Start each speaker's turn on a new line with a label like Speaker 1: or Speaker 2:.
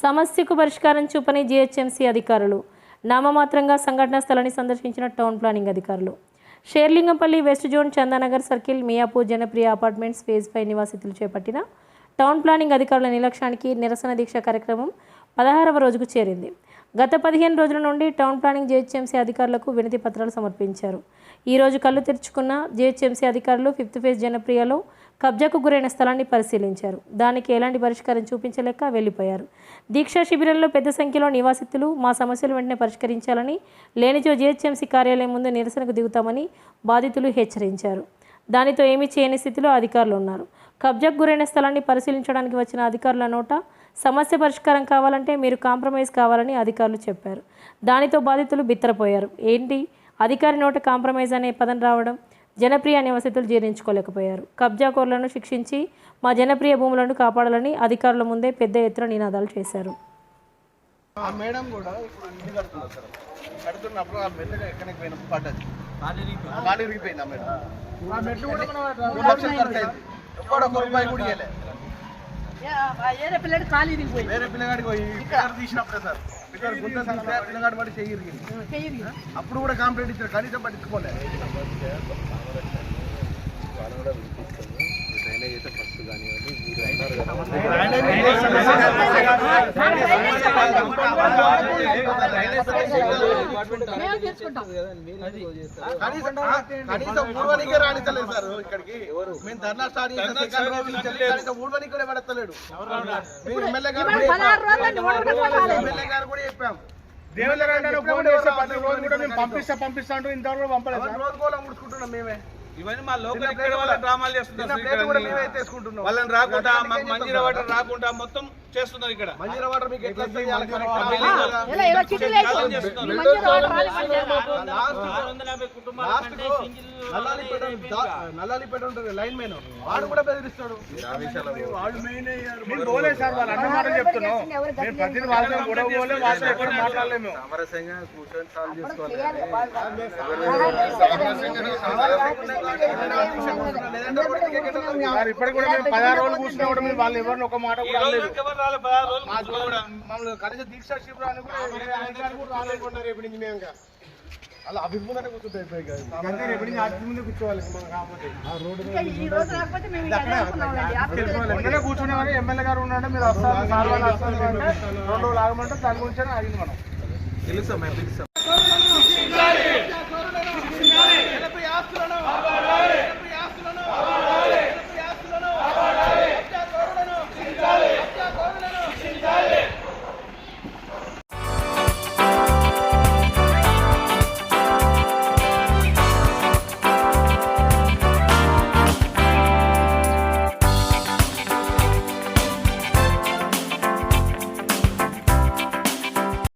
Speaker 1: సమస్యకు పరిష్కారం చూపని జీహెచ్ఎంసీ అధికారులు. నామమాత్రంగా సంఘటనా స్థలాన్ని సందర్శించిన టౌన్ ప్లానింగ్ అధికారులు. Serilingampally west zone Chandanagar circle Miyapur Janapriya apartments phase 5 నివాసితులు చేపట్టిన టౌన్ ప్లానింగ్ అధికారుల నిర్లక్ష్యానికి నిరసన దీక్ష కార్యక్రమం 16వ రోజుకు చేరింది. గత 15 రోజుల నుండి టౌన్ ప్లానింగ్ జీహెచ్ఎంసీ అధికారులకు వినతి పత్రాలు సమర్పించారు. ఈరోజు కళ్ళు తెరుచుకున్న జీహెచ్ఎంసీ అధికారులు 5th ఫేజ్ జనప్రియలో కబ్జాకు గురైన స్థలాన్ని పరిశీలించారు. దానికి ఎలాంటి పరిష్కారం చూపించలేక వెళ్లిపోయారు. దీక్షా శిబిరంలో పెద్ద సంఖ్యలో నివాసితులు మా సమస్యలు వెంటనే పరిష్కరించాలని, లేనిచో జీహెచ్ఎంసీ కార్యాలయం ముందు నిరసనకు దిగుతామని బాధితులు హెచ్చరించారు. దానితో ఏమీ చేయని స్థితిలో అధికారులు ఉన్నారు. కబ్జాకు గురైన స్థలాన్ని పరిశీలించడానికి వచ్చిన అధికారుల నోట సమస్య పరిష్కారం కావాలంటే మీరు కాంప్రమైజ్ కావాలని అధికారులు చెప్పారు. దానితో బాధితులు బిత్తరపోయారు. ఏంటి అధికారి నోట కాంప్రమైజ్ అనే పదం రావడం? జనప్రియ నివాసితులు జీర్ణించుకోలేకపోయారు. కబ్జాకోర్లను శిక్షించి మా జనప్రియ భూములను కాపాడాలని అధికారుల ముందే పెద్ద ఎత్తున నినాదాలు చేశారు.
Speaker 2: వేరే పిల్లగాడికి పోయి తీసినప్పుడే సార్ పిల్లగాడు పడి చెయ్యి అప్పుడు కూడా కంప్లైంట్ ఇచ్చారు, కనీసం పట్టించుకోలేదు. కనీసం ఊర్వనికే రాణించలేదు సార్. ఇక్కడికి మేము ధర్నా స్టార్ట్ చేసిన ఊర్వనికి కూడా పడతలేడు. ఎమ్మెల్యే గారు కూడా చెప్పాం, పంపిస్తాంటూ ఇంతవరకు పంపలేదు. రోజు కూడా ముడుచుకుంటున్నాం మేమే.
Speaker 3: ఇవన్నీ మా లోకల్ ఇక్కడ వాళ్ళ డ్రామాలు చేస్తున్నారు. వాళ్ళని రాకుండా మాకు మంజీరా వాటర్ రాకుండా మొత్తం చేస్తున్నారు. ఇక్కడ
Speaker 2: మంజీరా వాటర్ మీకు ఎట్లా నల్లాలిపేట ఉంటుంది లైన్ మెయిన్, వాడు కూడా బెదిరిస్తాడు.
Speaker 3: సమరసంగా కూర్చొని సాల్వ్ చేసుకోవాలి.
Speaker 2: ఇప్పటికి కూడా మేము 16 రోజులు కూర్చున్నా కూడా మేము వాళ్ళు ఎవరిని ఒక మాట కూడా కనీసం దీక్షా శిబిరాన్ని కూడా రాలేకుండా రేపు నుంచి మేము అలా అభిముఖంగా కూర్చుంటే రేపు నుంచి అటు ముందే కూర్చోవాలి. మనం కాకపోతే కూర్చునే ఎమ్మెల్యే గారు ఉన్నాడు, మీరు వస్తారు 2 రోజులు ఆగమంటే దాని గురించి అడిగింది. మనం
Speaker 3: తెలుసా మేము తెలుసా